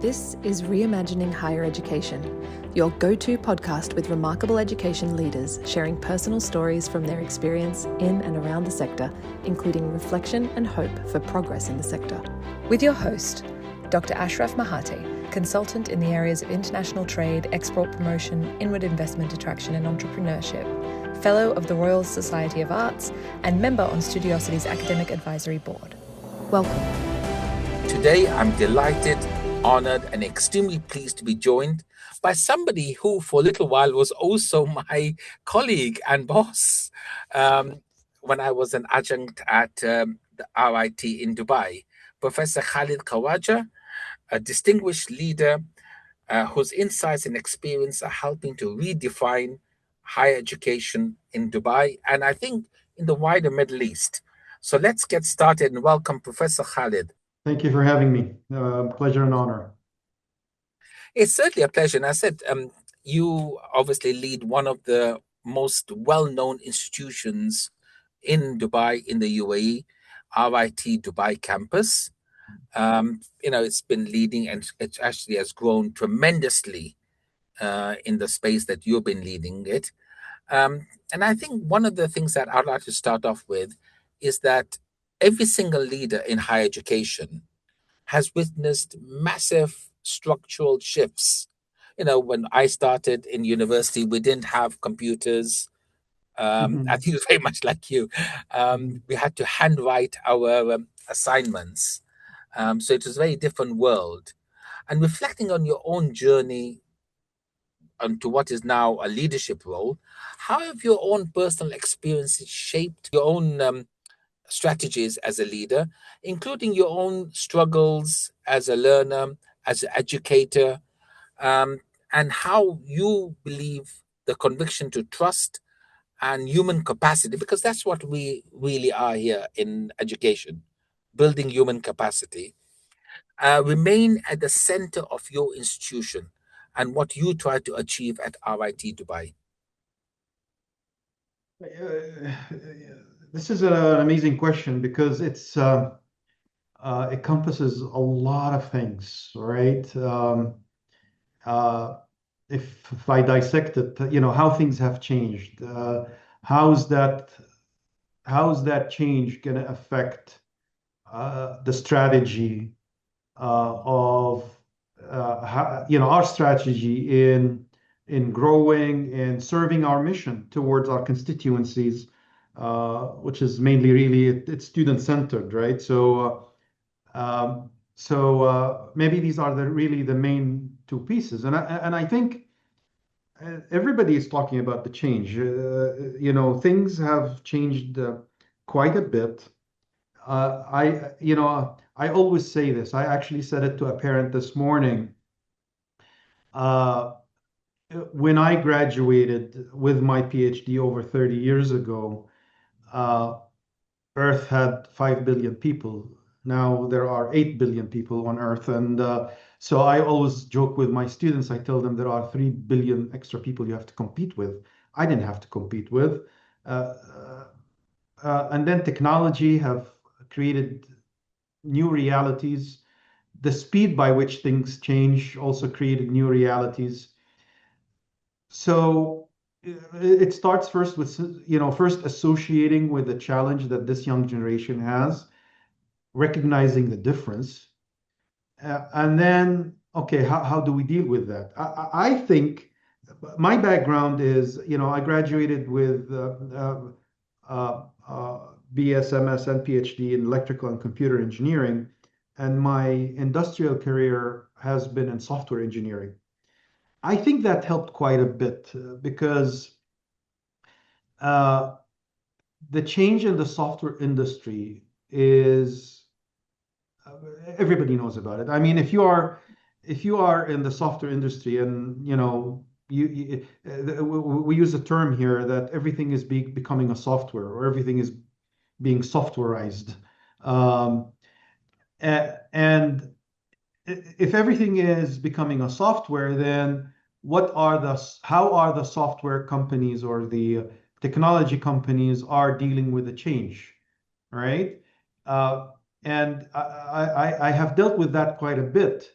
This is Reimagining Higher Education, your go-to podcast with remarkable education leaders sharing personal stories from their experience in and around the sector, including reflection and hope for progress in the sector. With your host, Dr. Ashraf Mahate, consultant in the areas of international trade, export promotion, inward investment attraction and entrepreneurship, Fellow of the Royal Society of Arts, and member on Studiosity's Academic Advisory Board. Welcome. Today, I'm delighted, honored, and extremely pleased to be joined by somebody who, for a little while, was also my colleague and boss when I was an adjunct at the RIT in Dubai. Professor Khalid Khawaja, a distinguished leader whose insights and experience are helping to redefine higher education in Dubai, and I think in the wider Middle East. So let's get started and welcome Professor Khalid. Thank you for having me. Pleasure and honor. It's certainly a pleasure. And I said, you obviously lead one of the most well-known institutions in Dubai, in the UAE, RIT Dubai campus. It's been leading, and it actually has grown tremendously in the space that you've been leading it. And I think one of the things that I'd like to start off with is that every single leader in higher education has witnessed massive structural shifts. When I started in university, we didn't have computers. I think it was very much like you. We had to handwrite our assignments. So it was a very different world. And reflecting on your own journey onto what is now a leadership role, how have your own personal experiences shaped your own strategies as a leader, including your own struggles as a learner, as an educator, and how you believe the conviction to trust and human capacity, because that's what we really are here in education, building human capacity, remain at the center of your institution and what you try to achieve at RIT Dubai? This is an amazing question because it encompasses a lot of things, right? If I dissect it, how things have changed, how's that change going to affect the strategy of our strategy in growing and serving our mission towards our constituencies, which is mainly really it's student-centered, right? So maybe these are really the main two pieces, and I think everybody is talking about the change. Things have changed quite a bit. I always say this. I actually said it to a parent this morning. When I graduated with my PhD over 30 years ago, Earth had 5 billion people. Now there are 8 billion people on Earth. And so I always joke with my students. I tell them there are 3 billion extra people you have to compete with. I didn't have to compete with. And then technology have created new realities. The speed by which things change also created new realities. So it starts first with, first associating with the challenge that this young generation has, recognizing the difference. And then, okay, how do we deal with that? I think my background is, I graduated with BS, MS, and PhD in electrical and computer engineering. And my industrial career has been in software engineering. I think that helped quite a bit because the change in the software industry is everybody knows about it. I mean, if you are in the software industry, and we use a term here that everything is becoming a software, or everything is being softwareized. And if everything is becoming a software, then how are the software companies or the technology companies are dealing with the change, right? And I have dealt with that quite a bit.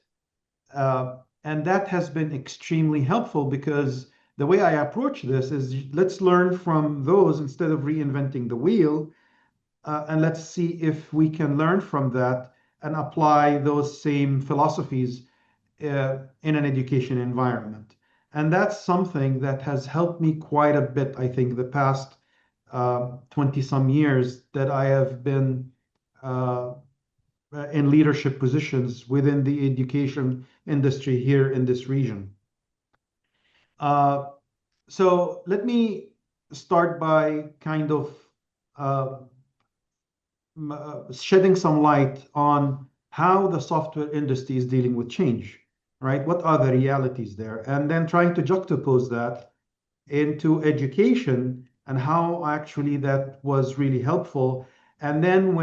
And that has been extremely helpful because the way I approach this is let's learn from those instead of reinventing the wheel. And let's see if we can learn from that and apply those same philosophies in an education environment. And that's something that has helped me quite a bit, I think, the past 20 some years that I have been uh, in leadership positions within the education industry here in this region. Uh, so let me start by kind of uh, shedding some light on how the software industry is dealing with change, right? What are the realities there? And then trying to juxtapose that into education and how actually that was really helpful. And then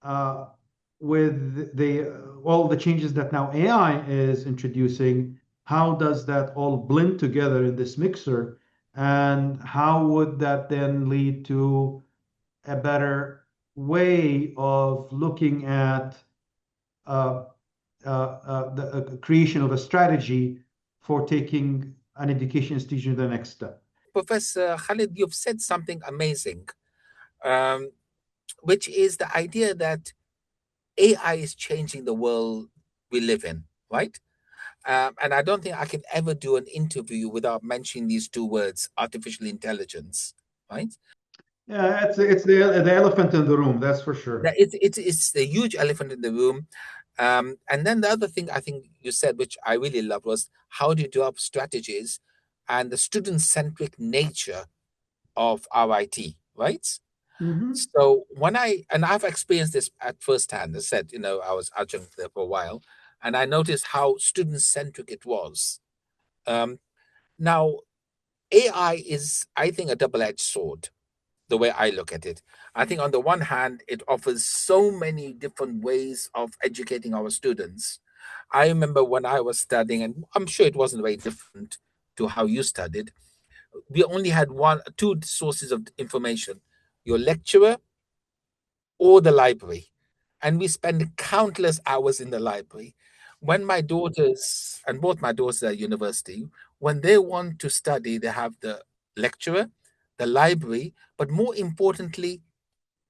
uh, with the all the changes that now AI is introducing, how does that all blend together in this mixer? And how would that then lead to a better way of looking at uh, the creation of a strategy for taking an education institution to the next step? Professor Khalid, you've said something amazing, um, which is the idea that AI is changing the world we live in, right? And I don't think I can ever do an interview without mentioning these two words, artificial intelligence, right? Yeah, it's the elephant in the room, that's for sure. It's a huge elephant in the room. And then the other thing I think you said, which I really loved, was how do you develop strategies and the student-centric nature of RIT, right? Hmm. So and I've experienced this at first hand. I said, I was adjunct there for a while, and I noticed how student-centric it was. Um, Now, AI is, I think, a double-edged sword, the way I look at it. I think on the one hand, it offers so many different ways of educating our students. I remember when I was studying, and I'm sure it wasn't very different to how you studied. We only had two sources of information: your lecturer or the library. And we spend countless hours in the library. When my daughters, and both my daughters are at university, when they want to study, they have the lecturer, the library, but more importantly,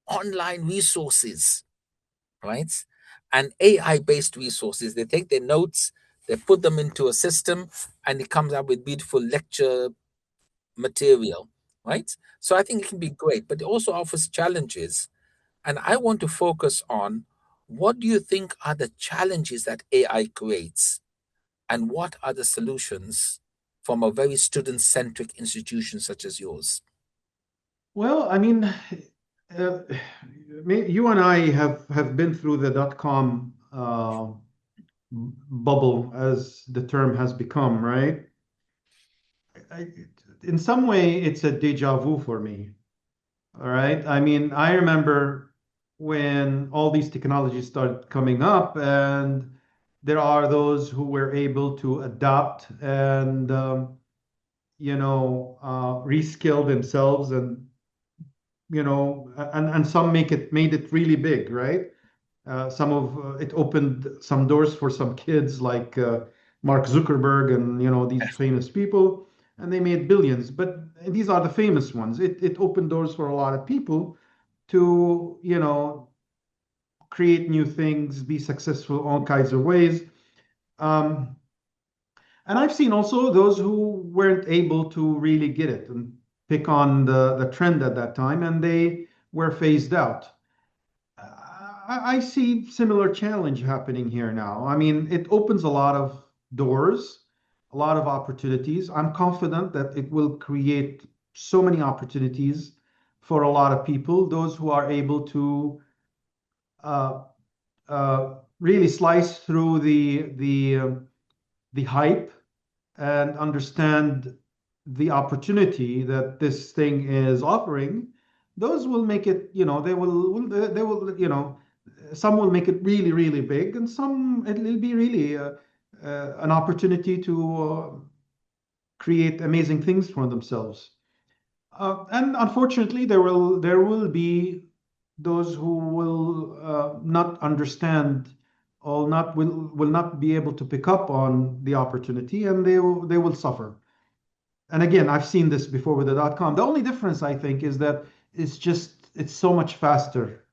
online resources, right? And AI based resources. They take their notes, they put them into a system, and it comes up with beautiful lecture material, right? So I think it can be great, but it also offers challenges. And I want to focus on what do you think are the challenges that AI creates, and what are the solutions from a very student centric institution such as yours? Well, I mean, you and I have been through the dot-com bubble, as the term has become, right? I, in some way, it's a deja vu for me. All right. I mean, I remember when all these technologies started coming up, and there are those who were able to adapt and reskill themselves, and and some made it really big, right? Some of it opened some doors for some kids like Mark Zuckerberg and these famous people, and they made billions. But these are the famous ones. It opened doors for a lot of people to create new things, be successful all kinds of ways. Um, and I've seen also those who weren't able to really get it and pick on the trend at that time, and they were phased out. I see similar challenge happening here now. I mean, it opens a lot of doors, a lot of opportunities. I'm confident that it will create so many opportunities for a lot of people, those who are able to uh, really slice through the hype and understand the opportunity that this thing is offering. Those will make it, they will, some will make it really, really big, and some it'll be really an opportunity to create amazing things for themselves. And unfortunately, there will be those who will not understand will not be able to pick up on the opportunity, and they will suffer. And again, I've seen this before with the .com. The only difference, I think, is that it's so much faster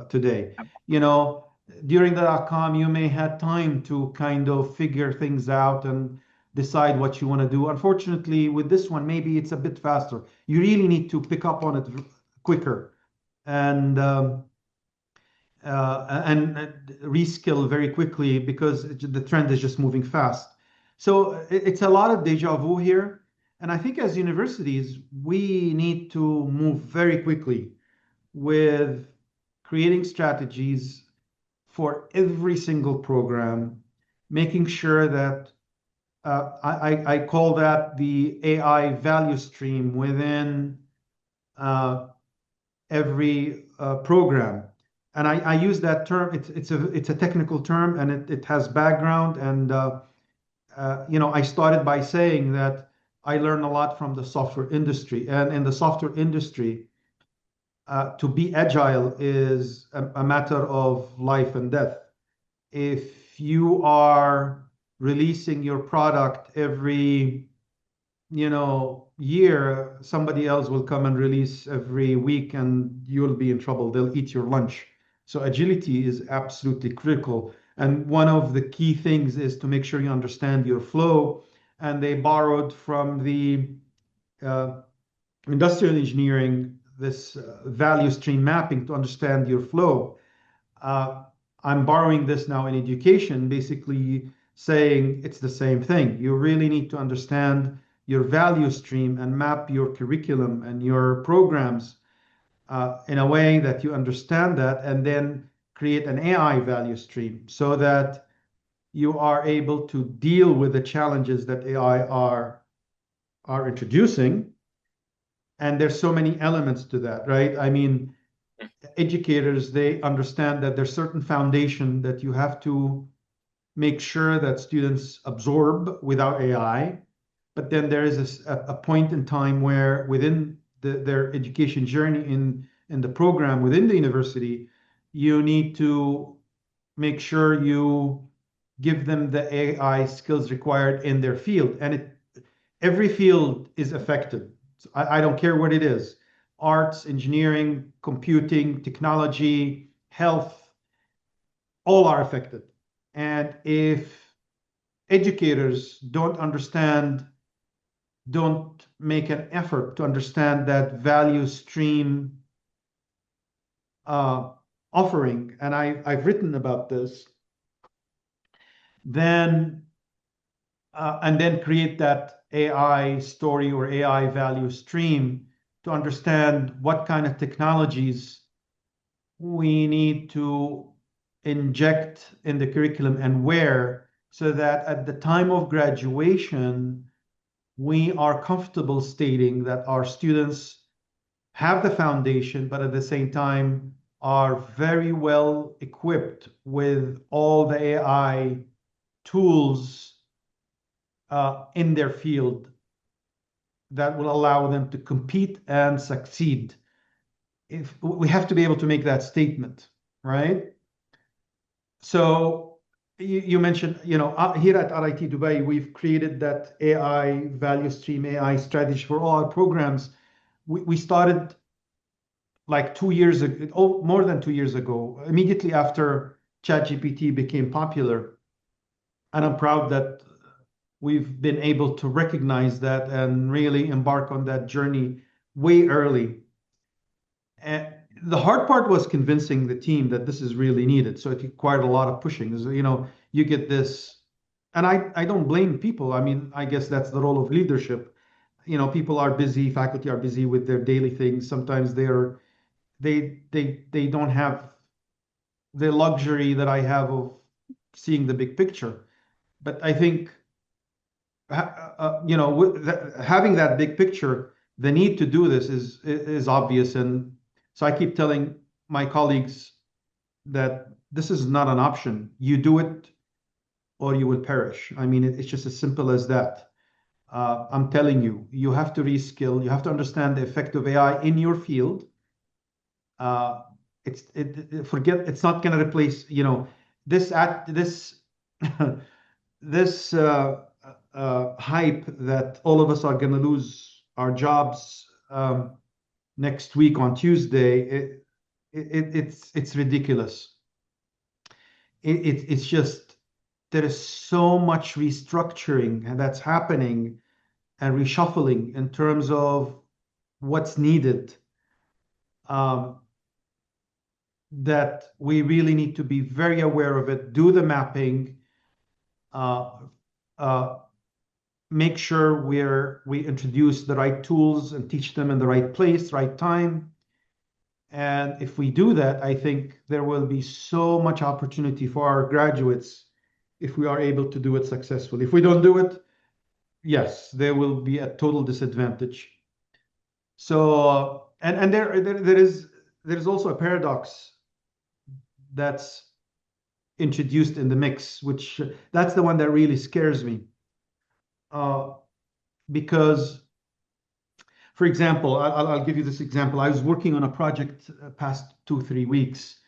today. You know, during the .com, you may had time to kind of figure things out and decide what you want to do. Unfortunately, with this one, maybe it's a bit faster. You really need to pick up on it quicker and reskill very quickly because the trend is just moving fast. So it's a lot of deja vu here. And I think as universities, we need to move very quickly with creating strategies for every single program, making sure that I call that the AI value stream within every program. And I use that term. It's a technical term, and it has background. And I started by saying that I learned a lot from the software industry, and in the software industry, to be agile is a matter of life and death. If you are releasing your product every year, somebody else will come and release every week, and you'll be in trouble. They'll eat your lunch. So agility is absolutely critical. And one of the key things is to make sure you understand your flow. And they borrowed from the industrial engineering this value stream mapping to understand your flow. I'm borrowing this now in education, basically saying it's the same thing. You really need to understand your value stream and map your curriculum and your programs in a way that you understand that, and then create an AI value stream so that you are able to deal with the challenges that AI are introducing. And there's so many elements to that, right? I mean, educators, they understand that there's certain foundation that you have to make sure that students absorb without AI. But then there is a point in time where within their education journey in the program within the university, you need to make sure you give them the AI skills required in their field. And every field is affected. So I don't care what it is: arts, engineering, computing, technology, health, all are affected. And if educators don't make an effort to understand that value stream offering, and I've written about this, then and then create that AI story or AI value stream to understand what kind of technologies we need to inject in the curriculum and where, so that at the time of graduation, we are comfortable stating that our students have the foundation, but at the same time are very well equipped with all the AI tools in their field that will allow them to compete and succeed. If we have to be able to make that statement, right? So you mentioned, here at RIT Dubai, we've created that AI value stream, AI strategy for all our programs. We started like 2 years ago, more than 2 years ago, immediately after ChatGPT became popular. And I'm proud that we've been able to recognize that and really embark on that journey way early. And the hard part was convincing the team that this is really needed. So it required a lot of pushing. You get this, and I don't blame people. I mean, I guess that's the role of leadership. People are busy, faculty are busy with their daily things. Sometimes they don't have the luxury that I have of seeing the big picture. But I think having that big picture, the need to do this is obvious. And so I keep telling my colleagues that this is not an option. You do it or you will perish. I mean, it's just as simple as that. I'm telling you, you have to reskill. You have to understand the effect of AI in your field. It's not going to replace, this this hype that all of us are going to lose our jobs next week on Tuesday, it's ridiculous. It's just there is so much restructuring and that's happening and reshuffling in terms of what's needed, that we really need to be very aware of it, do the mapping, uh, uh, make sure we introduce the right tools and teach them in the right place, right time. And if we do that, I think there will be so much opportunity for our graduates if we are able to do it successfully. If we don't do it, yes, there will be a total disadvantage. So, and there is also a paradox that's introduced in the mix, which that's the one that really scares me. Because, for example, I'll give you this example. I was working on a project past 2, 3 weeks,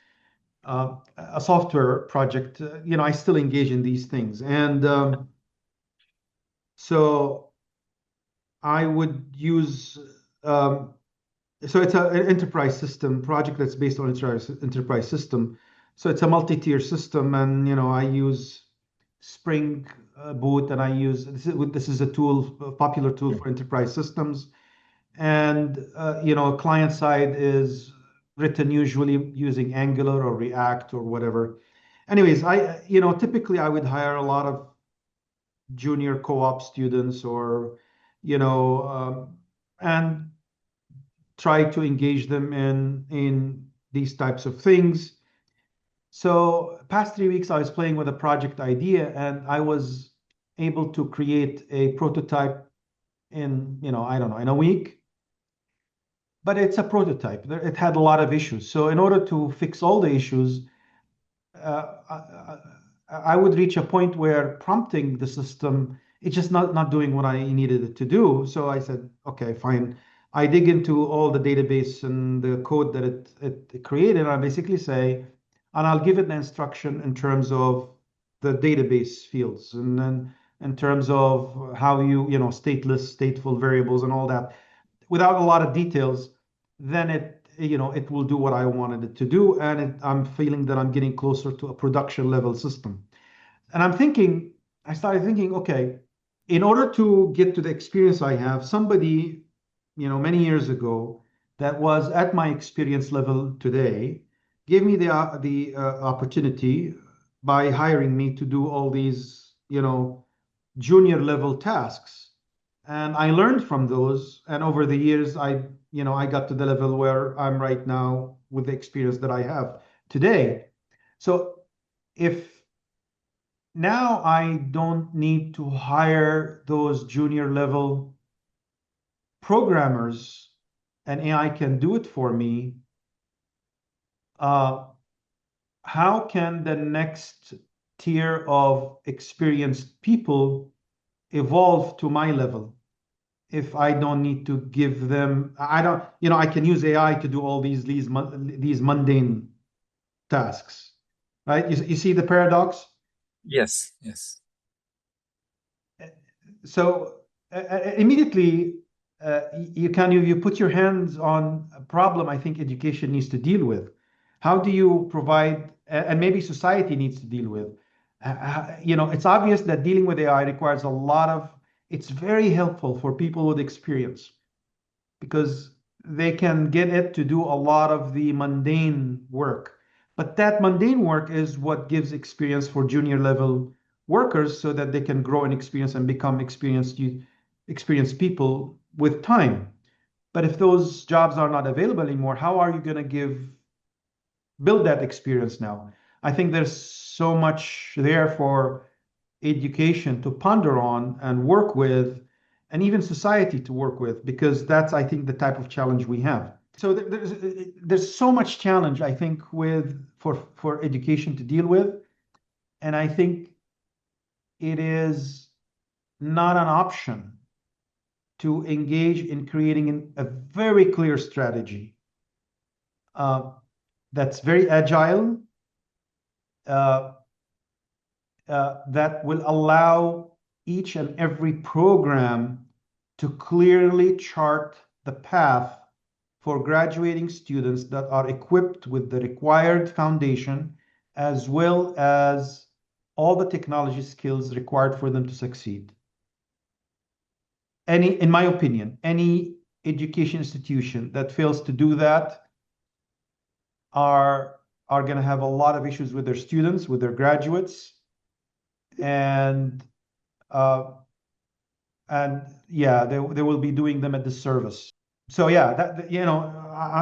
a software project. I still engage in these things, and so I would use. So it's an enterprise system project that's based on enterprise system. So it's a multi-tier system, and I use Spring Boot, and I use this is a tool, a popular tool for enterprise systems, and client side is written usually using Angular or React or whatever. Anyways, I typically I would hire a lot of junior co-op students, or and try to engage them in these types of things. So past 3 weeks, I was playing with a project idea, and I was able to create a prototype in, I don't know, in a week. But it's a prototype. It had a lot of issues. So in order to fix all the issues, I would reach a point where prompting the system, it's just not doing what I needed it to do. So I said, okay, fine. I dig into all the database and the code that it created. And I basically say, and I'll give it the instruction in terms of the database fields, and then in terms of how stateless, stateful variables and all that, without a lot of details, then it will do what I wanted it to do, and I'm feeling that I'm getting closer to a production level system. And I started thinking, okay, in order to get to the experience I have, somebody, many years ago, that was at my experience level today, gave me the opportunity by hiring me to do all these, junior level tasks. And I learned from those. And over the years, I got to the level where I'm right now with the experience that I have today. So if now I don't need to hire those junior level programmers and AI can do it for me, how can the next tier of experienced people evolve to my level if I don't need to give them, I can use AI to do all these mundane tasks, right? You see the paradox? Yes. So immediately you put your hands on a problem I think education needs to deal with. How do you provide, and maybe society needs to deal with? It's obvious that dealing with AI requires a lot of. It's very helpful for people with experience because they can get it to do a lot of the mundane work. But that mundane work is what gives experience for junior level workers so that they can grow in experience and become experienced people with time. But if those jobs are not available anymore, how are you going to build that experience now? I think there's so much there for education to ponder on and work with, and even society to work with, because that's, I think, the type of challenge we have. So there's so much challenge, I think, for education to deal with, and I think it is not an option to engage in creating a very clear strategy that's very agile, that will allow each and every program to clearly chart the path for graduating students that are equipped with the required foundation as well as all the technology skills required for them to succeed. In my opinion, any education institution that fails to do that are going to have a lot of issues with their students, with their graduates, and yeah, they will be doing them a disservice. So yeah,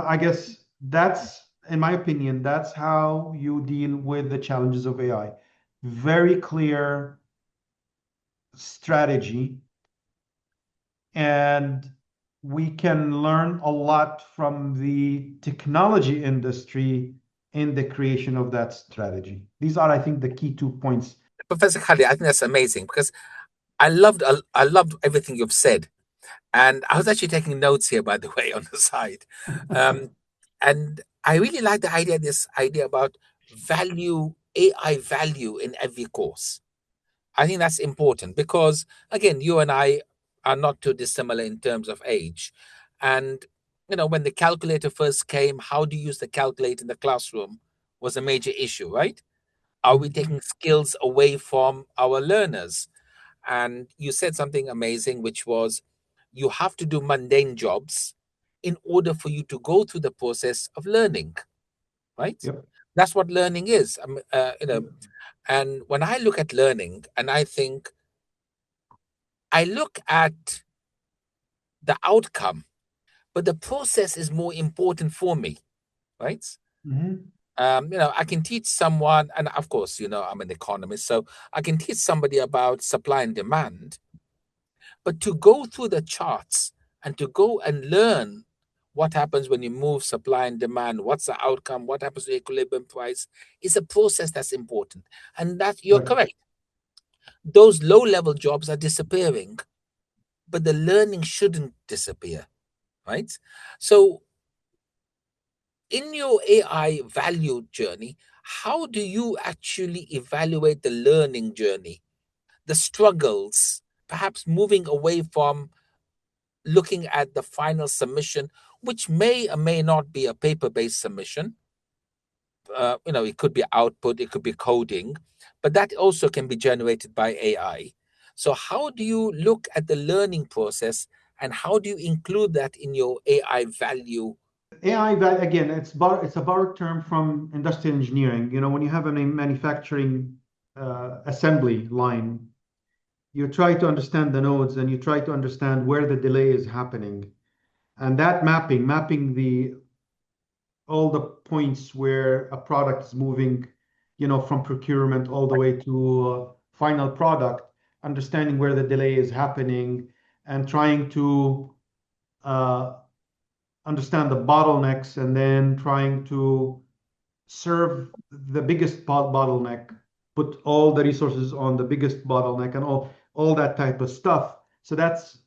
I guess that's, in my opinion, that's how you deal with the challenges of AI. Very clear strategy, and we can learn a lot from the technology industry in the creation of that strategy. These are, I think, the key 2 points. Professor Khalid, I think that's amazing because I loved everything you've said. And I was actually taking notes here, by the way, on the side. And I really like this idea about AI value in every course. I think that's important because, again, you and I are not too dissimilar in terms of age. And, when the calculator first came, how do you use the calculator in the classroom was a major issue, right? Are we taking skills away from our learners? And you said something amazing, which was you have to do mundane jobs in order for you to go through the process of learning, right? Yep. That's what learning is. And when I look at learning and I look at the outcome, but the process is more important for me, right? Mm-hmm. I can teach someone, and of course, I'm an economist, so I can teach somebody about supply and demand. But to go through the charts and to go and learn what happens when you move supply and demand, what's the outcome, what happens to equilibrium price, is a process that's important. And that you're Right. correct. Those low-level jobs are disappearing, but the learning shouldn't disappear, right? So in your AI value journey, how do you actually evaluate the learning journey, the struggles, perhaps moving away from looking at the final submission, which may or may not be a paper-based submission. It could be output, it could be coding, but that also can be generated by AI. So how do you look at the learning process and how do you include that in your AI value? AI, again, it's a borrowed term from industrial engineering. When you have a manufacturing assembly line, you try to understand the nodes and you try to understand where the delay is happening. And that mapping all the points where a product is moving, from procurement all the way to final product, understanding where the delay is happening and trying to understand the bottlenecks and then trying to serve the biggest bottleneck, put all the resources on the biggest bottleneck and all that type of stuff. So that's,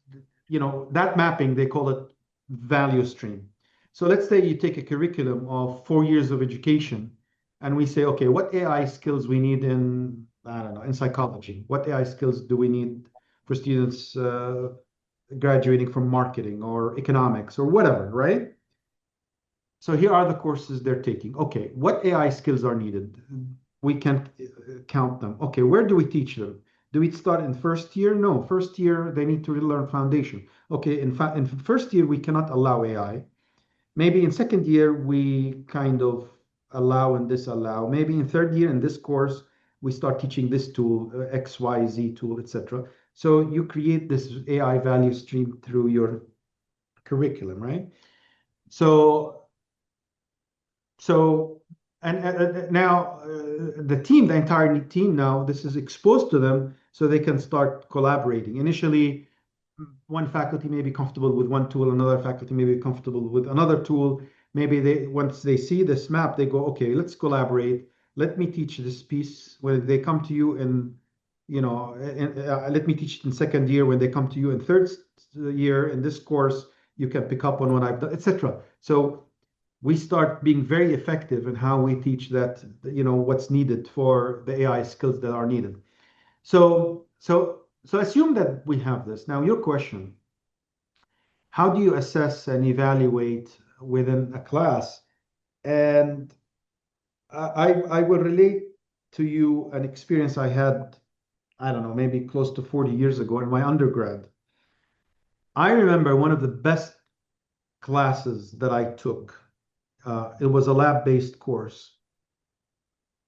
that mapping, they call it value stream. So let's say you take a curriculum of 4 years of education and we say, okay, what AI skills we need in, I don't know, in psychology? What AI skills do we need for students graduating from marketing or economics or whatever, right? So here are the courses they're taking. Okay, what AI skills are needed? We can count them. Okay, where do we teach them? Do we start in first year? No, first year they need to learn foundation. Okay, in fact, in first year we cannot allow AI. Maybe in second year we kind of allow and disallow. Maybe in third year in this course we start teaching this tool, XYZ tool, etc. So you create this AI value stream through your curriculum, right? So and now the entire team now, this is exposed to them so they can start collaborating. Initially, one faculty may be comfortable with one tool, another faculty may be comfortable with another tool. Maybe once they see this map, they go, okay, let's collaborate. Let me teach this piece when they come to you let me teach it in second year. When they come to you in third year in this course, you can pick up on what I've done, etc. So we start being very effective in how we teach that, what's needed for the AI skills that are needed. So assume that we have this. Now, your question, how do you assess and evaluate within a class? And I will relate to you an experience I had, I don't know, maybe close to 40 years ago in my undergrad. I remember one of the best classes that I took. It was a lab-based course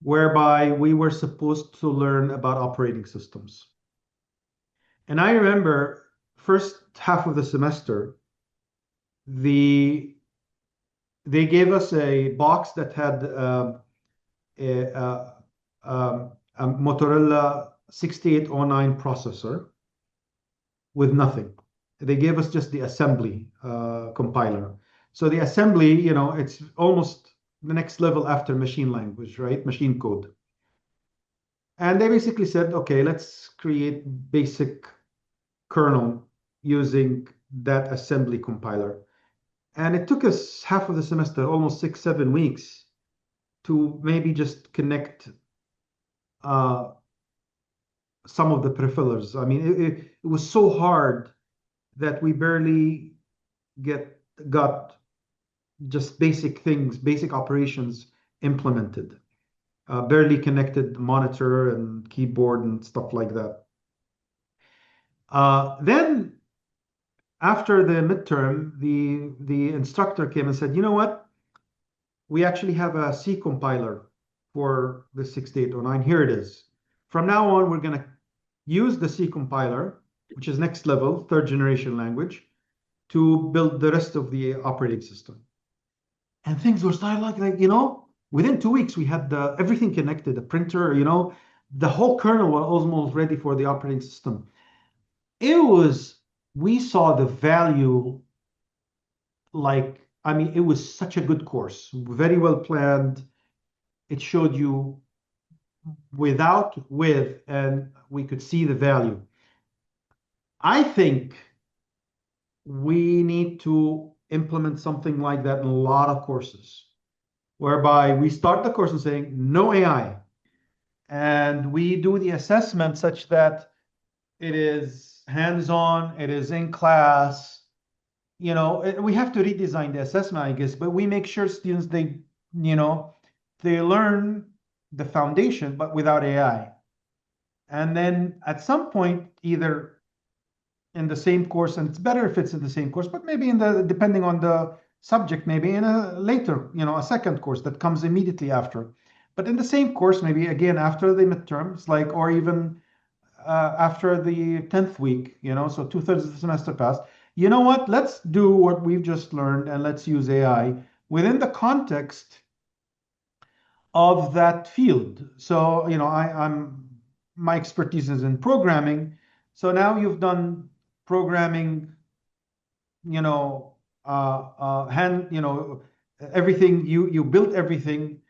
whereby we were supposed to learn about operating systems. And I remember first half of the semester, the they gave us a box that had a, a Motorola 6809 processor with nothing. They gave us just the assembly compiler. So the assembly, it's almost the next level after machine language, right? Machine code. And they basically said, okay, let's create basic kernel using that assembly compiler. And it took us half of the semester, almost 6, 7 weeks, to maybe just connect some of the peripherals. I mean, it was so hard that we barely got just basic things, basic operations implemented. Barely connected monitor and keyboard and stuff like that. Then after the midterm, the instructor came and said, you know what? We actually have a C compiler for the 6809. Here it is. From now on, we're going to use the C compiler, which is next level, third generation language, to build the rest of the operating system. And things were starting like within 2 weeks, we had everything connected, the printer, the whole kernel was almost ready for the operating system. We saw the value, it was such a good course, very well planned. It showed you without, with, and we could see the value. I think we need to implement something like that in a lot of courses, whereby we start the course and saying, no AI. And we do the assessment such that it is hands-on, it is in class. We have to redesign the assessment, I guess, but we make sure students, they learn the foundation, but without AI. And then at some point, either in the same course, and it's better if it's in the same course, but maybe depending on the subject, maybe in a later, a second course that comes immediately after. But in the same course, maybe again after the midterms, or even after the 10th week, so 2/3 of the semester passed. You know what? Let's do what we've just learned and let's use AI within the context of that field. So, my expertise is in programming. So now you've done programming, everything, you built everything.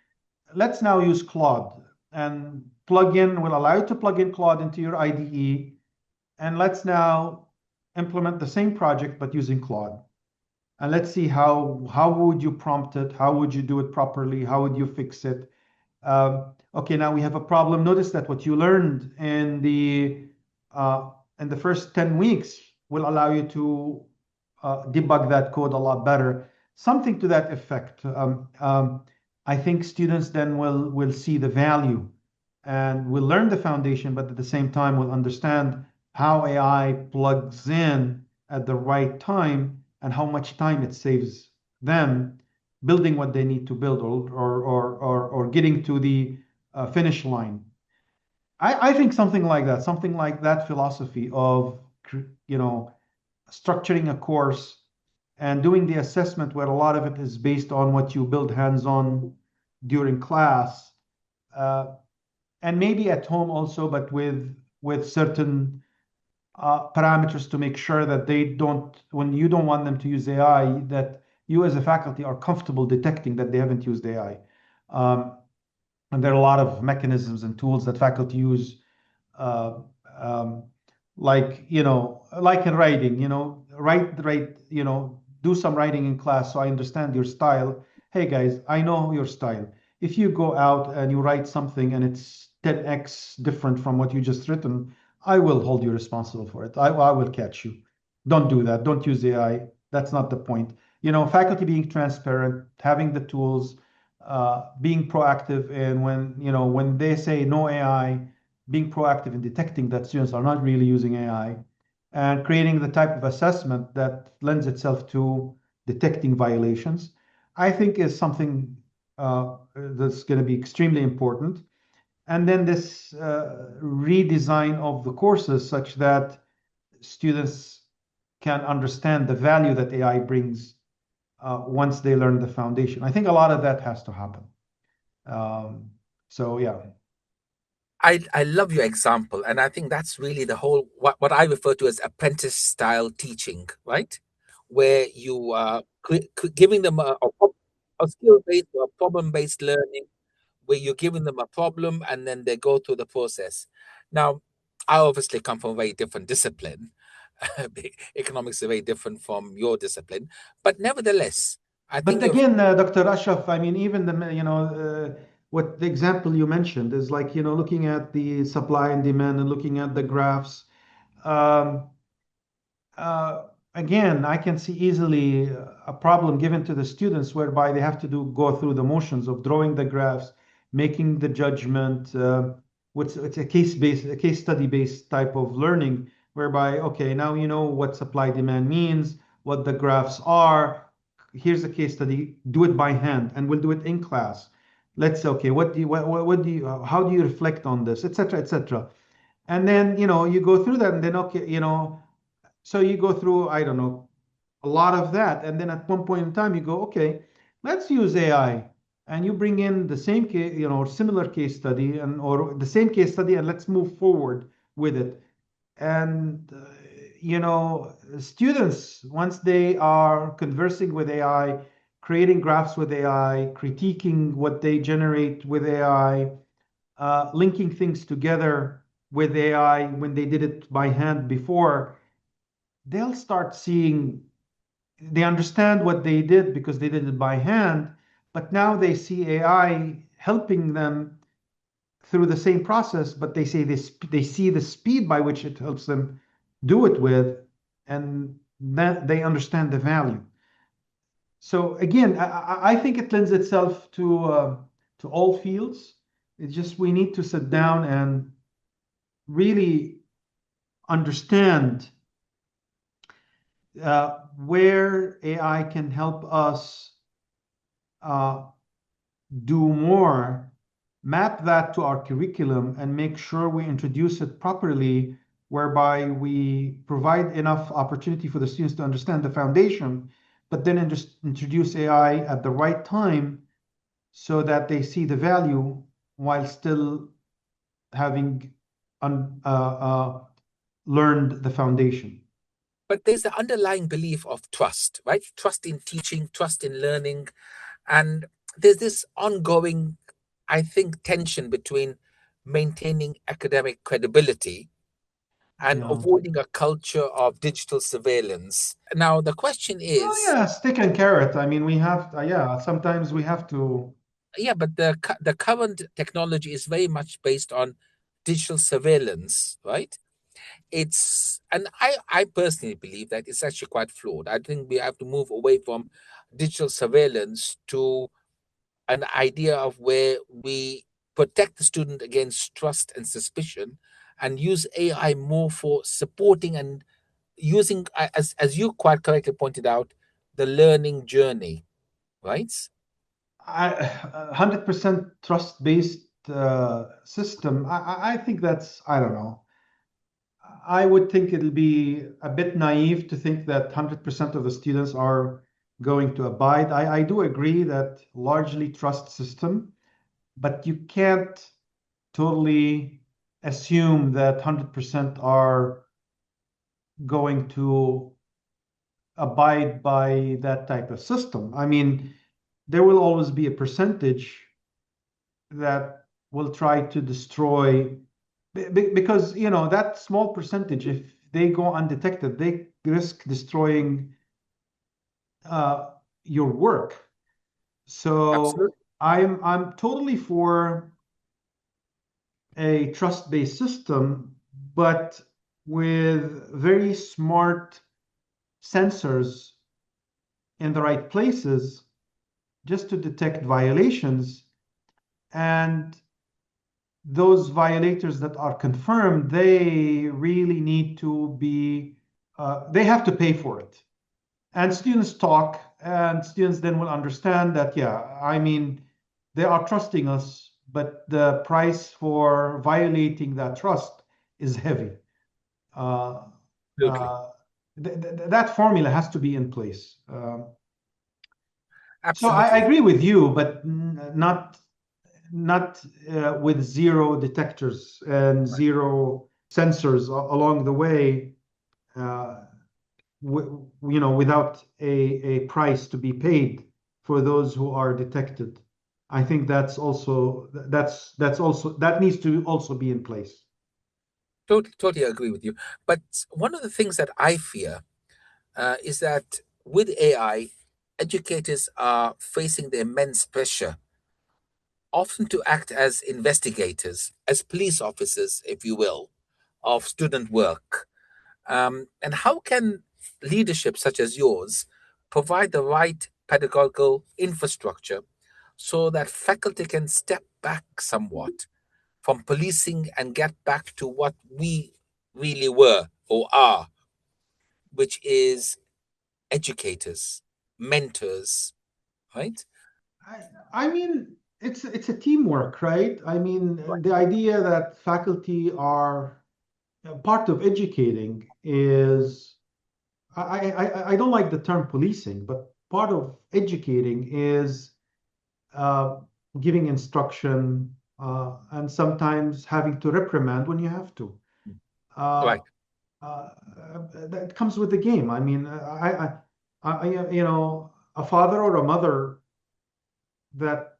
Let's now use Claude, and plugin will allow you to plug in Claude into your IDE. And let's now implement the same project, but using Claude. And let's see how would you prompt it? How would you do it properly? How would you fix it? Okay, now we have a problem. Notice that what you learned in the first 10 weeks will allow you to debug that code a lot better. Something to that effect. I think students then will see the value and will learn the foundation, but at the same time will understand how AI plugs in at the right time and how much time it saves them building what they need to build or getting to the finish line. I think something like that philosophy of structuring a course and doing the assessment where a lot of it is based on what you build hands-on during class, and maybe at home also, but with certain parameters to make sure that when you don't want them to use AI, that you as a faculty are comfortable detecting that they haven't used AI. And there are a lot of mechanisms and tools that faculty use, like in writing, write, do some writing in class so I understand your style. Hey guys, I know your style. if you go out and you write something and it's 10x different from what you just written, I will hold you responsible for it. I will catch you. Don't do that. Don't use AI. That's not the point. Faculty being transparent, having the tools, being proactive, and when they say no AI, being proactive in detecting that students are not really using AI, and creating the type of assessment that lends itself to detecting violations, I think is something that's going to be extremely important. And then this redesign of the courses such that students can understand the value that AI brings once they learn the foundation. I think a lot of that has to happen. So yeah. I love your example, and I think that's really the whole what I refer to as apprentice style teaching, right? Where you are giving them a skill based or a problem based learning, where you're giving them a problem and then they go through the process. Now, I obviously come from a very different discipline. Economics is very different from your discipline, but nevertheless, I But think you're again, Dr. Ashraf, I mean, even what the example you mentioned is like, looking at the supply and demand and looking at the graphs. Um, uh, Again, I can see easily a problem given to the students whereby they have to go through the motions of drawing the graphs, making the judgment. It's a case study based type of learning, whereby okay, now you know what supply demand means, what the graphs are. Here's a case study. Do it by hand, and we'll do it in class. Let's say, okay, what do you how do you reflect on this, etc., etc. And then you go through that, and then okay, so you go through, I don't know, a lot of that. And then at one point in time, you go, okay, let's use AI. And you bring in the same case, similar case study or the same case study, and let's move forward with it. And, students, once they are conversing with AI, creating graphs with AI, critiquing what they generate with AI, linking things together with AI when they did it by hand before, they'll start seeing, they understand what they did because they did it by hand, but now they see AI helping them through the same process, but they say this, they see the speed by which it helps them do it with, and that they understand the value. So again, I think it lends itself to all fields. It's just we need to sit down and really understand where AI can help us uh, do more, map that to our curriculum, and make sure we introduce it properly, whereby we provide enough opportunity for the students to understand the foundation, but then introduce AI at the right time so that they see the value while still having learned the foundation. but there's the underlying belief of trust, right? Trust in teaching, trust in learning. And there's this ongoing, I think, tension between maintaining academic credibility and Yeah. avoiding a culture of digital surveillance. Now, the question Well, is, yeah, stick and carrot. I mean, we have, yeah, sometimes we have to. yeah, but the current technology is very much based on digital surveillance, right? It's and I personally believe that it's actually quite flawed. I think we have to move away from digital surveillance to an idea of where we protect the student against trust and suspicion and use AI more for supporting and using, as you quite correctly pointed out, the learning journey, right? 100% trust-based system. I think that's, I don't know. I would think it'll be a bit naive to think that 100% of the students are going to abide. I do agree that largely trust system, but you can't totally assume that 100% are going to abide by that type of system. I mean, there will always be a percentage that will try to destroy, because that small percentage, if they go undetected, they risk destroying your work. So Absolutely. I'm totally for a trust-based system, but with very smart sensors in the right places just to detect violations. And those violators that are confirmed, they really need to be, they have to pay for it. And students talk, and students then will understand that, yeah, I mean, they are trusting us, but the price for violating that trust is heavy. Uh, Absolutely. that formula has to be in place. So I Absolutely. agree with you, but not with zero detectors and Right. zero sensors along the way. Without a price to be paid for those who are detected. I think that needs to also be in place. Totally agree with you. But one of the things that I fear is that with AI, educators are facing the immense pressure, often to act as investigators, as police officers, if you will, of student work. And how can leadership such as yours provide the right pedagogical infrastructure so that faculty can step back somewhat from policing and get back to what we really were or are, which is educators, mentors, right? I mean, it's a teamwork, right? I mean, the idea that faculty are part of educating is I don't like the term policing, but part of educating is uh, giving instruction and sometimes having to reprimand when you have to. Uh, Right, that comes with the game. I mean, a father or a mother that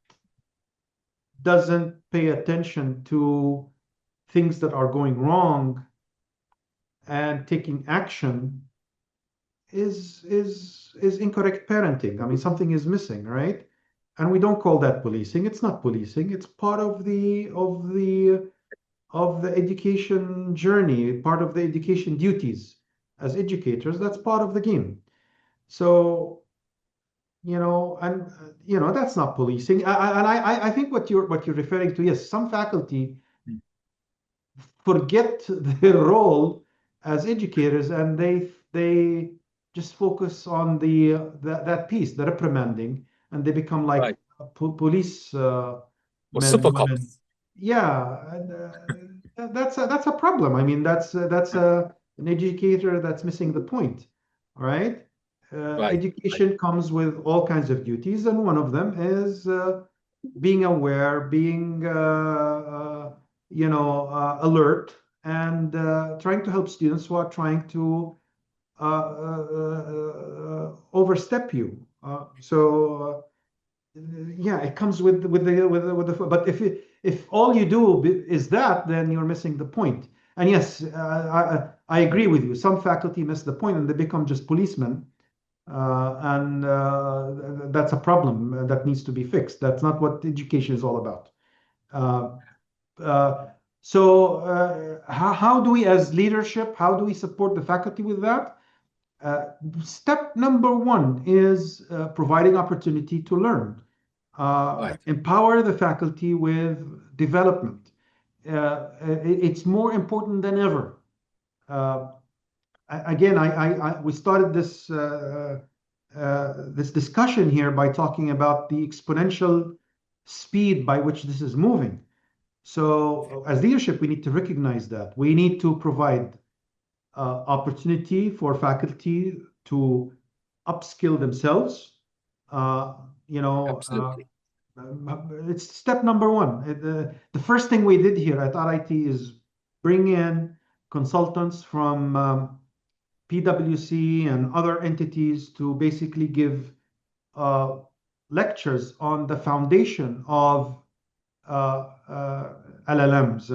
doesn't pay attention to things that are going wrong and taking action is incorrect parenting. I mean, something is missing, right? And we don't call that policing. It's not policing. It's part of the education journey, part of the education duties as educators. That's part of the game. So, that's not policing. And I think what you're referring to, yes, some faculty forget their role as educators, and they just focus on that piece, the reprimanding, and they become like right. police Or men and super women. cops. Yeah, and, that's a problem. I mean, that's an educator that's missing the point. All right. Right, right, Education comes with all kinds of duties, and one of them is being aware, being alert, and trying to help students who are trying to overstep you. Yeah, it comes with the. But if all you do is that, then you're missing the point. And yes, I agree with you. Some faculty miss the point and they become just policemen, and that's a problem that needs to be fixed. That's not what education is all about. Uh, uh, how do we, as leadership, how do we support the faculty with that? Uh, Step number one is providing opportunity to learn. right. Empower the faculty with development. It's more important than ever. Uh, Again, we started this discussion here by talking about the exponential speed by which this is moving. So, as leadership, we need to recognize that. We need to provide opportunity for faculty to upskill themselves. Uh, you know, Absolutely. it's step number one. The first thing we did here at RIT is bring in consultants from PwC and other entities to basically give uh, lectures on the foundation of LLMs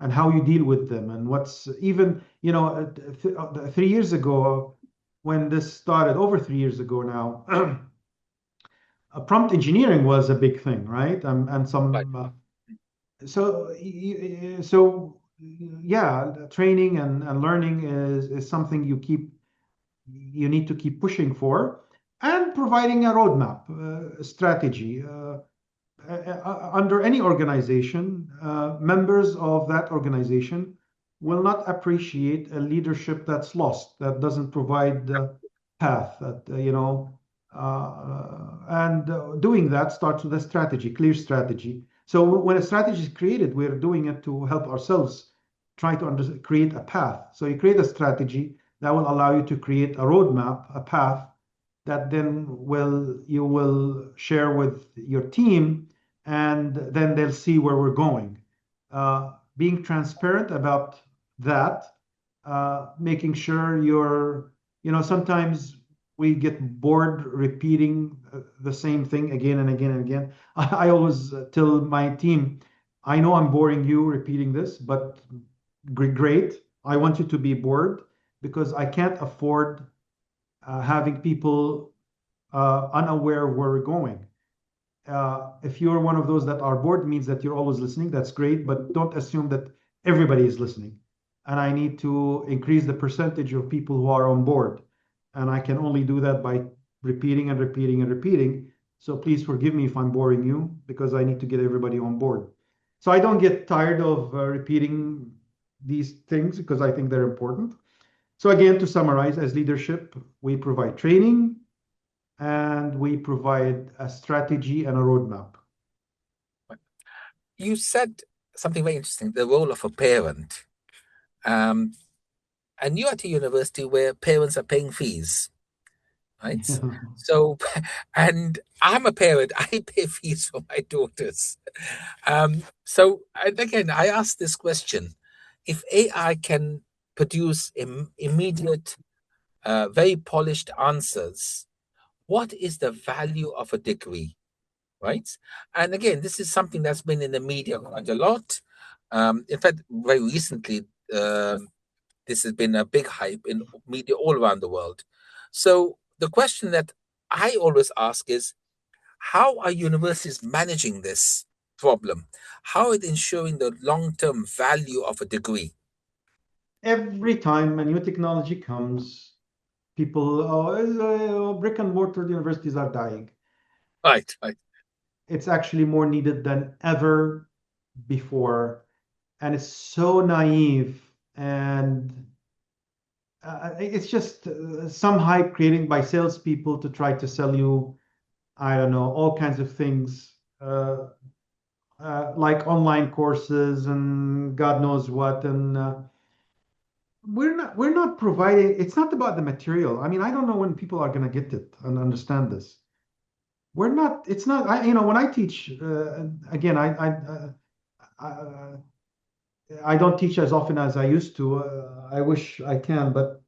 and how you deal with them and what's even 3 years ago when this started, over 3 years ago now. prompt engineering was a big thing, right? And Right. some so so yeah, training and learning is something you need to keep pushing for, and providing a roadmap, strategy. Under any organization, members of that organization will not appreciate a leadership that's lost, that doesn't provide the path, that, and doing that starts with a strategy, clear strategy. So when a strategy is created, we're doing it to help ourselves try to create a path. So you create a strategy that will allow you to create a roadmap, a path that then you will share with your team, and then they'll see where we're going. Being transparent about that, making sure sometimes we get bored repeating the same thing again and again and again. I always tell my team, I know I'm boring you repeating this, but great. I want you to be bored because I can't afford having people unaware of where we're going. If you're one of those that are bored, means that you're always listening. That's great, but don't assume that everybody is listening. And I need to increase the percentage of people who are on board. And I can only do that by repeating and repeating and repeating. So please forgive me if I'm boring you, because I need to get everybody on board. So I don't get tired of repeating these things because I think they're important. So again, to summarize, as leadership, we provide training, and we provide a strategy and a roadmap. You said something very interesting, the role of a parent. And you're at a university where parents are paying fees, right? So, and I'm a parent, I pay fees for my daughters. So, and again, I ask this question: if AI can produce immediate, very polished answers, what is the value of a degree, right? And again, this is something that's been in the media quite a lot. In fact, very recently, this has been a big hype in media all around the world. So the question that I always ask is, how are universities managing this problem? How are they ensuring the long-term value of a degree? Every time a new technology comes, people, brick and mortar universities are dying. Right, right. It's actually more needed than ever before. And it's so naive, and it's just some hype created by salespeople to try to sell you, I don't know, all kinds of things, like online courses and God knows what. And we're not providing. It's not about the material. I mean, I don't know when people are going to get it and understand this. We're not. It's not. When I teach, again, I I don't teach as often as I used to. I wish I can, but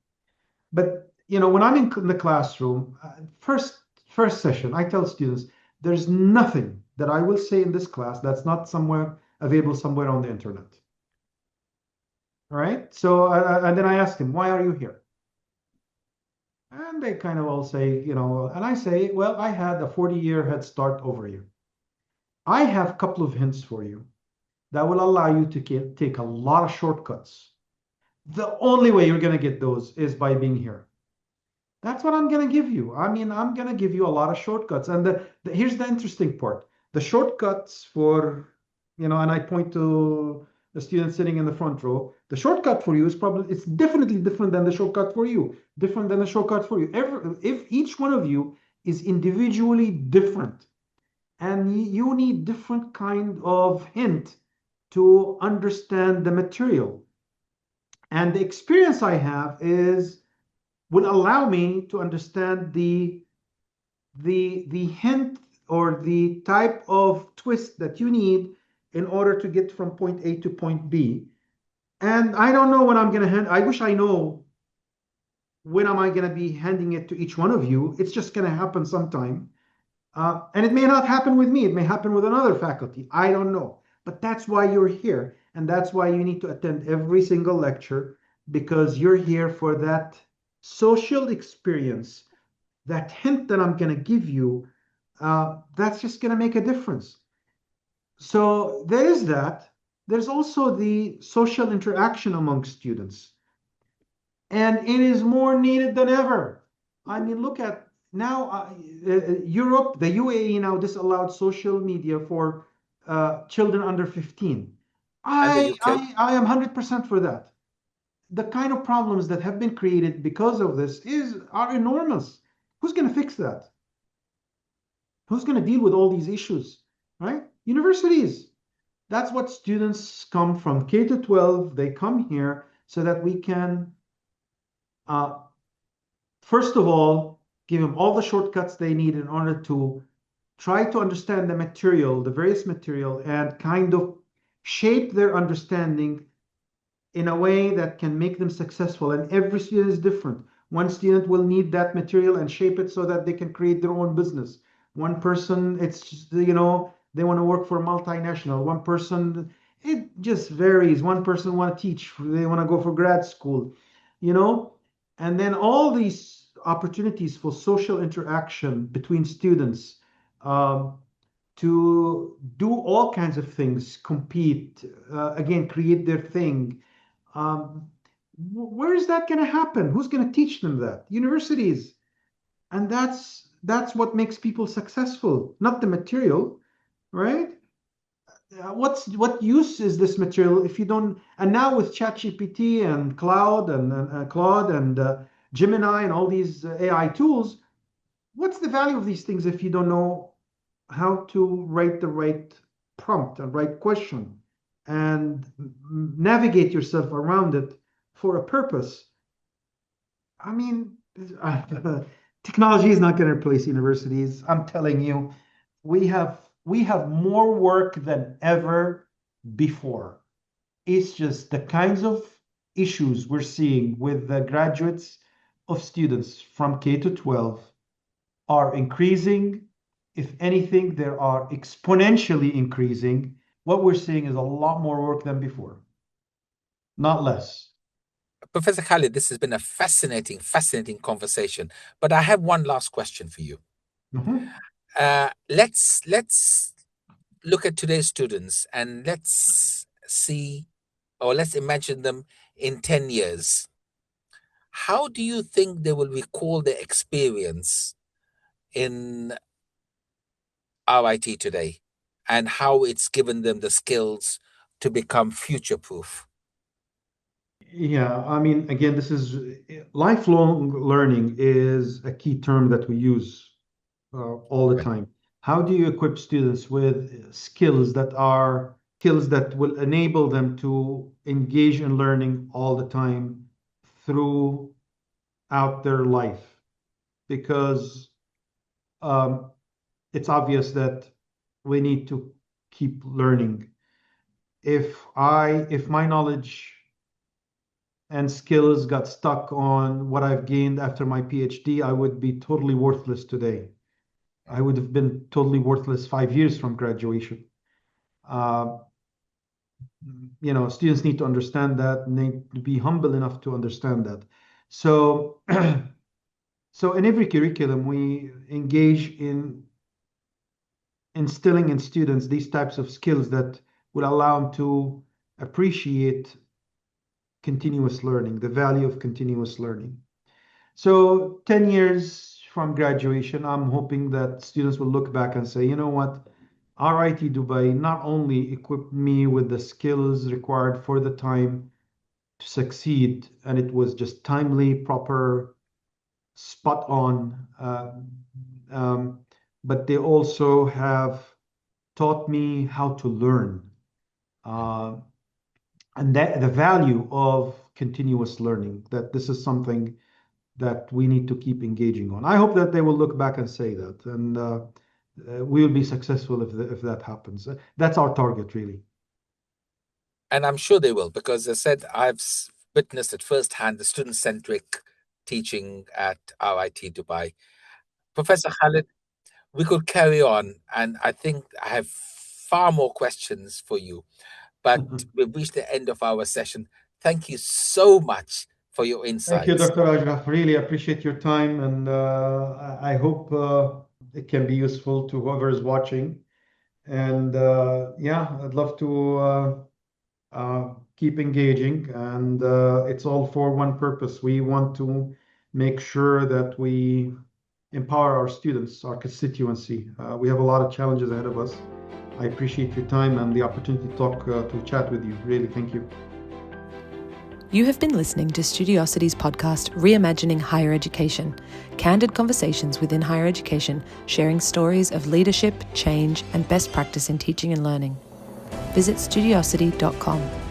when I'm in the classroom, first session, I tell students there's nothing that I will say in this class that's not somewhere available somewhere on the internet. All right. So and then I ask them, why are you here? And they kind of all say, and I say, well, I had a 40-year head start over you. I have a couple of hints for you that will allow you to take a lot of shortcuts. The only way you're going to get those is by being here. That's what I'm going to give you. I mean, I'm going to give you a lot of shortcuts. And here's the interesting part. The shortcuts for, and I point to the student sitting in the front row. The shortcut for you it's definitely different than the shortcut for you, different than the shortcut for you. If each one of you is individually different, and you need different kind of hint to understand the material. And the experience I have will allow me to understand the hint or the type of twist that you need in order to get from point A to point B. And I don't know when I'm going to I wish I know when am I going to be handing it to each one of you. It's just going to happen sometime. And it may not happen with me. It may happen with another faculty. I don't know. But that's why you're here. And that's why you need to attend every single lecture, because you're here for that social experience, that hint that I'm going to give you that's just going to make a difference. So there is that. There's also the social interaction among students, and it is more needed than ever. I mean, look at now Europe, the UAE now disallowed social media for children under 15. And the I, UK? I am 100% for that. The kind of problems that have been created because of this are enormous. Who's going to fix that? Who's going to deal with all these issues, right? Universities. That's what students come from K to 12. They come here so that we can, uh, first of all, give them all the shortcuts they need in order to try to understand the material, the various material, and kind of shape their understanding in a way that can make them successful. And every student is different. One student will need that material and shape it so that they can create their own business. One person, it's just, they want to work for a multinational. One person, it just varies. One person want to teach, they want to go for grad school, you know, and then all these opportunities for social interaction between students, um, to do all kinds of things, compete, again, create their thing. um, where is that going to happen? Who's going to teach them that? Universities. And that's what makes people successful, not the material, right? What use is this material if you don't? And now with ChatGPT and Cloud and Claude and Gemini and all these AI tools, what's the value of these things if you don't know how to write the right prompt and right question and navigate yourself around it for a purpose? I mean, technology is not going to replace universities. I'm telling you, we have more work than ever before. It's just the kinds of issues we're seeing with the graduates of students from K to 12 are increasing. If anything, they are exponentially increasing. What we're seeing is a lot more work than before, not less. Professor Khalid, this has been a fascinating conversation. But I have one last question for you. Mhm. Let's look at today's students and let's see, or let's imagine them in 10 years. How do you think they will recall their experience in RIT today and how it's given them the skills to become future proof? Yeah, I mean, again, this is lifelong learning is a key term that we use all the Right. time. How do you equip students with skills that will enable them to engage in learning all the time throughout their life? Because um, it's obvious that we need to keep learning. If my knowledge and skills got stuck on what I've gained after my PhD, I would be totally worthless today. I would have been totally worthless 5 years from graduation. Uh, Students need to understand that, and need to be humble enough to understand that. So, so in every curriculum, we engage in instilling in students these types of skills that will allow them to appreciate continuous learning, the value of continuous learning. So 10 years from graduation, I'm hoping that students will look back and say, you know what, RIT Dubai not only equipped me with the skills required for the time to succeed, and it was just timely, proper, spot on, um, but they also have taught me how to learn. Uh, and that the value of continuous learning, that this is something that we need to keep engaging on. I hope that they will look back and say that, and we will be successful if that happens. That's our target, really. And I'm sure they will, because as I said, I've witnessed it firsthand, the student-centric teaching at RIT Dubai. Professor Khalid, we could carry on, and I think I have far more questions for you, but we've reached the end of our session. Thank you so much for your Thank you, insights. Dr. Ashraf. Really appreciate your time, and I hope it can be useful to whoever is watching. And yeah, I'd love to keep engaging. And it's all for one purpose. We want to make sure that we empower our students, our constituency. We have a lot of challenges ahead of us. I appreciate your time and the opportunity to chat with you. Really, thank you. You have been listening to Studiosity's podcast, Reimagining Higher Education, candid conversations within higher education, sharing stories of leadership, change, and best practice in teaching and learning. Visit studiosity.com.